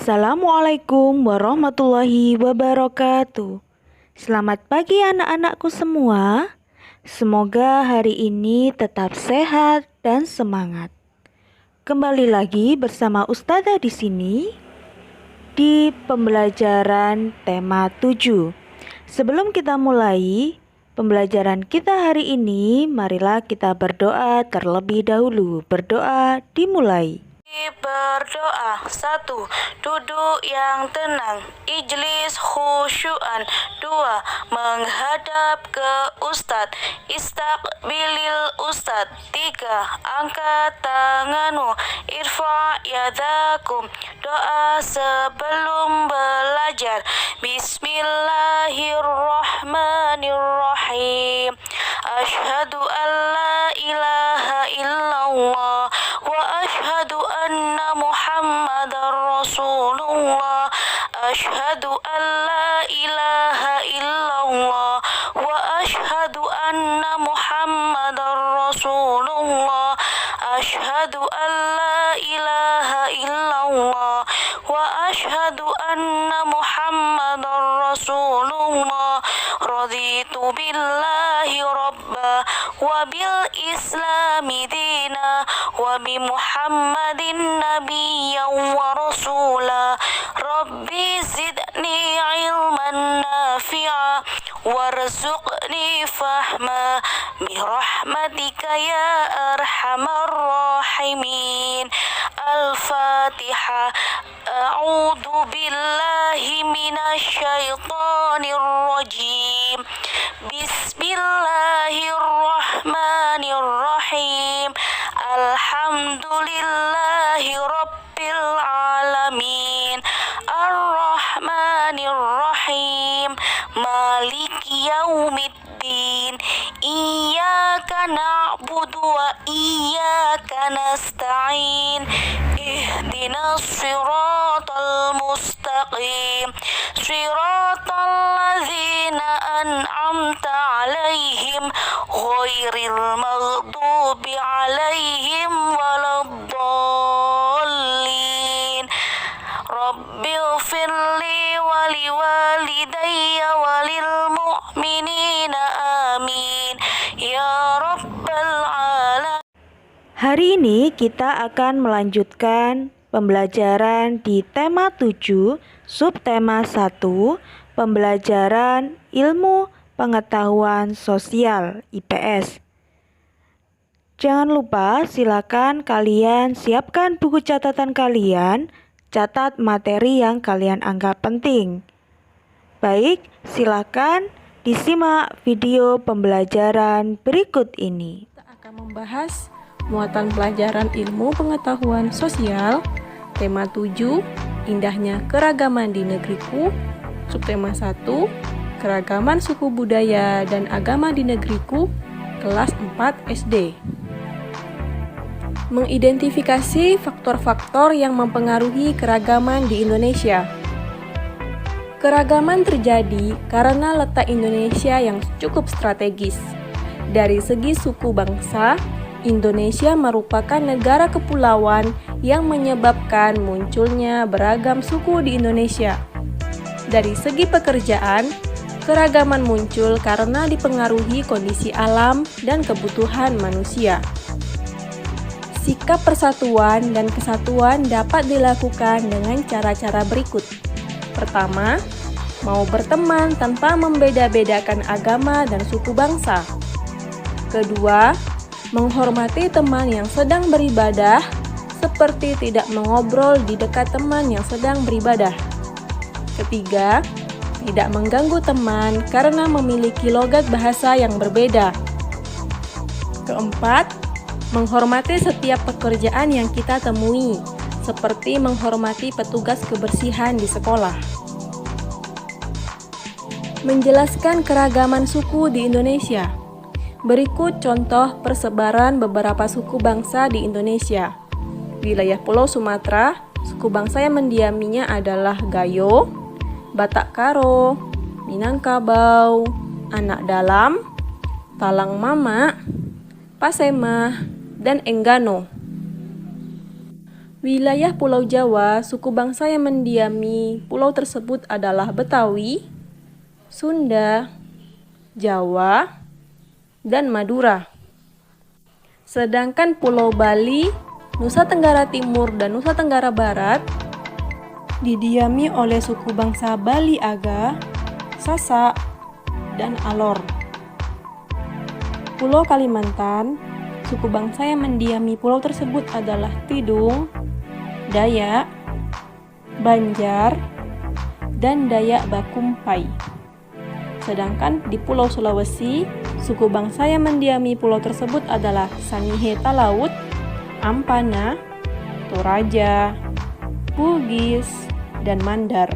Assalamualaikum warahmatullahi wabarakatuh. Selamat pagi anak-anakku semua. Semoga hari ini tetap sehat dan semangat. Kembali lagi bersama Ustazah di sini di pembelajaran tema 7. Sebelum kita mulai pembelajaran kita hari ini, marilah kita berdoa terlebih dahulu. Berdoa dimulai. Berdoa. 1. Duduk yang tenang, ijlis khusyuan. 2. Menghadap ke Ustadz, istaqbilil Ustadz. 3. Angkat tanganmu, irfa yadakum. Doa sebelum belajar. Bismillahirrahmanirrahim. Asyhadu an la ilaha illallah wa asyhadu anna Muhammadar Rasulullah. Asyhadu an la ilaha illallah wa asyhadu anna Muhammadar Rasulullah. Asyhadu an la ilaha illallah wa asyhadu anna Muhammadar Rasulullah. Raditu billahi rabba wa bil islami dina wa bi Muhammadin nabiyyan wa rasula. Rabbi zidni ilman nafi'a warzuqni fahma birahmatika ya arhamar rahimin. Al-Fatihah. A'udzu billahi minasy syaithanir rajim. Bismillahirrahmanirrahim. Alhamdulillahi rabbil alamin. Ar-Rahmanir-Rahim. Maliki yaumiddin. Iyyaka na'budu wa iyyaka nasta'in. Ihdinas siratal mustaqim. Siratal ladzina an'amta 'alaihim ghairil maghdubi 'alaihim waladdallin. Rabbighfirli wa liwalidayya walil mu'minina amin ya rabbal alamin. Hari ini kita akan melanjutkan pembelajaran di tema 7, subtema 1, pembelajaran ilmu pengetahuan sosial IPS. Jangan lupa silakan kalian siapkan buku catatan kalian, catat materi yang kalian anggap penting. Baik, silakan disimak video pembelajaran berikut ini. Kita akan membahas muatan pelajaran ilmu pengetahuan sosial, tema 7, indahnya keragaman di negeriku, subtema 1, keragaman suku budaya dan agama di negeriku, kelas 4 SD. Mengidentifikasi faktor-faktor yang mempengaruhi keragaman di Indonesia. Keragaman terjadi karena letak Indonesia yang cukup strategis. Dari segi suku bangsa, Indonesia merupakan negara kepulauan yang menyebabkan munculnya beragam suku di Indonesia. Dari segi pekerjaan, keragaman muncul karena dipengaruhi kondisi alam dan kebutuhan manusia. Sikap persatuan dan kesatuan dapat dilakukan dengan cara-cara berikut. Pertama, mau berteman tanpa membeda-bedakan agama dan suku bangsa. Kedua, menghormati teman yang sedang beribadah, seperti tidak mengobrol di dekat teman yang sedang beribadah. Ketiga, tidak mengganggu teman karena memiliki logat bahasa yang berbeda. Keempat, menghormati setiap pekerjaan yang kita temui, seperti menghormati petugas kebersihan di sekolah. Menjelaskan keragaman suku di Indonesia. Berikut contoh persebaran beberapa suku bangsa di Indonesia. Wilayah Pulau Sumatera, suku bangsa yang mendiaminya adalah Gayo, Batak Karo, Minangkabau, Anak Dalam, Talang Mama, Pasema, dan Enggano. Wilayah Pulau Jawa, suku bangsa yang mendiami pulau tersebut adalah Betawi, Sunda, Jawa, dan Madura. Sedangkan Pulau Bali, Nusa Tenggara Timur, dan Nusa Tenggara Barat didiami oleh suku bangsa Bali Aga, Sasak, dan Alor. Pulau Kalimantan, suku bangsa yang mendiami pulau tersebut adalah Tidung, Dayak, Banjar, dan Dayak Bakumpai. Sedangkan di Pulau Sulawesi, suku bangsa yang mendiami pulau tersebut adalah Sangihe Talaut, Ampana, Toraja, Bugis, dan Mandar.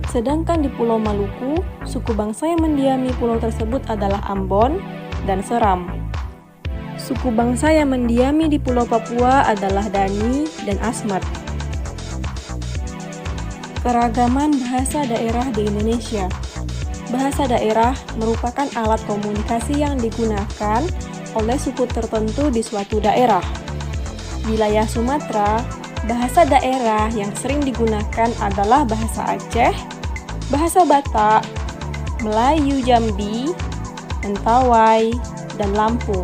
Sedangkan di Pulau Maluku, suku bangsa yang mendiami pulau tersebut adalah Ambon dan Seram. Suku bangsa yang mendiami di Pulau Papua adalah Dani dan Asmat. Keragaman bahasa daerah di Indonesia. Bahasa daerah merupakan alat komunikasi yang digunakan oleh suku tertentu di suatu daerah. Wilayah Sumatera, bahasa daerah yang sering digunakan adalah bahasa Aceh, bahasa Batak, Melayu Jambi, Mentawai, dan Lampung.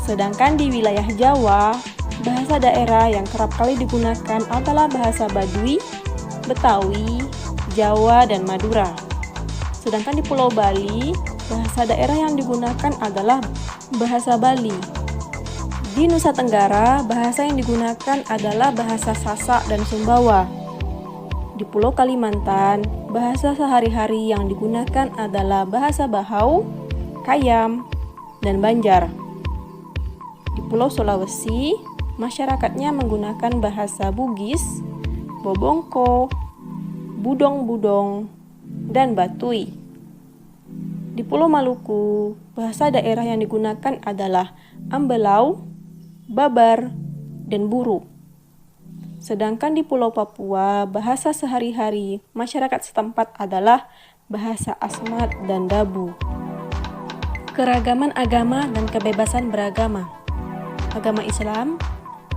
Sedangkan di wilayah Jawa, bahasa daerah yang kerap kali digunakan adalah bahasa Baduy, Betawi, Jawa, dan Madura. Sedangkan di Pulau Bali, bahasa daerah yang digunakan adalah bahasa Bali. Di Nusa Tenggara, bahasa yang digunakan adalah bahasa Sasak dan Sumbawa. Di Pulau Kalimantan, bahasa sehari-hari yang digunakan adalah bahasa Bahau, Kayam, dan Banjar. Di Pulau Sulawesi, masyarakatnya menggunakan bahasa Bugis, Bobongko, Budong-budong, dan Batui. Di Pulau Maluku, bahasa daerah yang digunakan adalah Ambelau, Babar, dan Buru. Sedangkan di Pulau Papua, bahasa sehari-hari masyarakat setempat adalah bahasa Asmat dan Dabu. Keragaman agama dan kebebasan beragama. Agama Islam,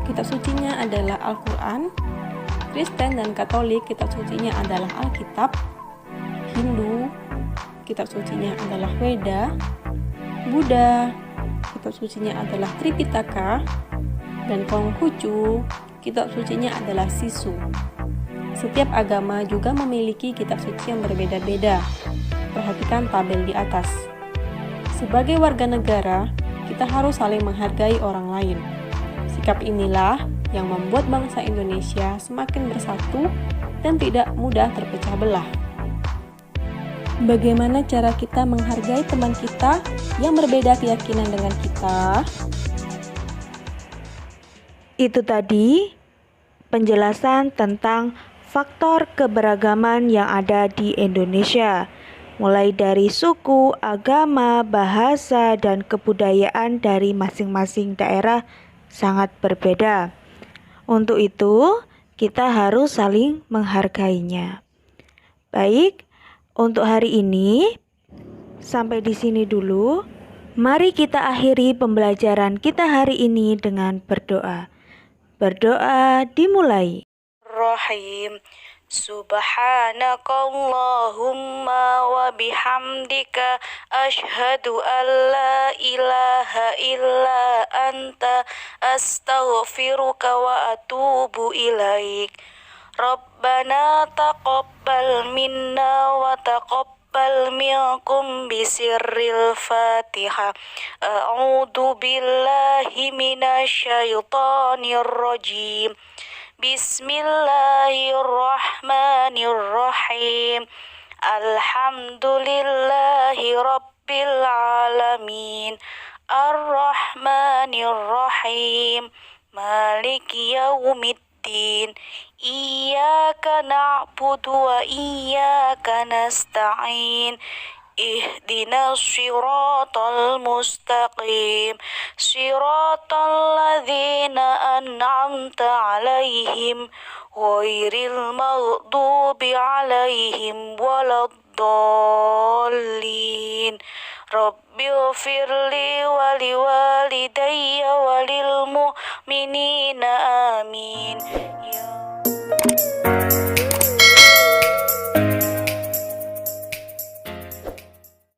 kitab sucinya adalah Al-Quran. Kristen dan Katolik, kitab sucinya adalah Alkitab. Hindu, kitab sucinya adalah Weda. Buddha, kitab sucinya adalah Tripitaka. Dan Konghucu, kitab sucinya adalah Sisu. Setiap agama juga memiliki kitab suci yang berbeda-beda. Perhatikan tabel di atas. Sebagai warga negara, kita harus saling menghargai orang lain. Sikap inilah yang membuat bangsa Indonesia semakin bersatu dan tidak mudah terpecah belah. Bagaimana cara kita menghargai teman kita yang berbeda keyakinan dengan kita? Itu tadi penjelasan tentang faktor keberagaman yang ada di Indonesia. Mulai dari suku, agama, bahasa, dan kebudayaan dari masing-masing daerah sangat berbeda. Untuk itu, kita harus saling menghargainya. Baik, untuk hari ini sampai di sini dulu. Mari kita akhiri pembelajaran kita hari ini dengan berdoa. Berdoa dimulai. Rahim. Subhanakallahumma wa bihamdika asyhadu an la ilaha illa anta astaghfiruka wa atubu ilaik. Rabbana taqabbal minna wa taqabbal minkum bisirril Fatihah. A'udzu billahi minasyaitonir rajim. Bismillahirrahmanirrahim. Alhamdulillahi rabbil alamin. Ar-Rahmanir-Rahim. Maliki yaumiddin. Iyyaka na'budu wa iyyaka nasta'in. Ihdinas siratal mustaqim. Siratal ladzina an'amta alaihim ghairil maghdubi alaihim waladdallin. Rabbighfirli wa liwalidayya walil mu'minina amin.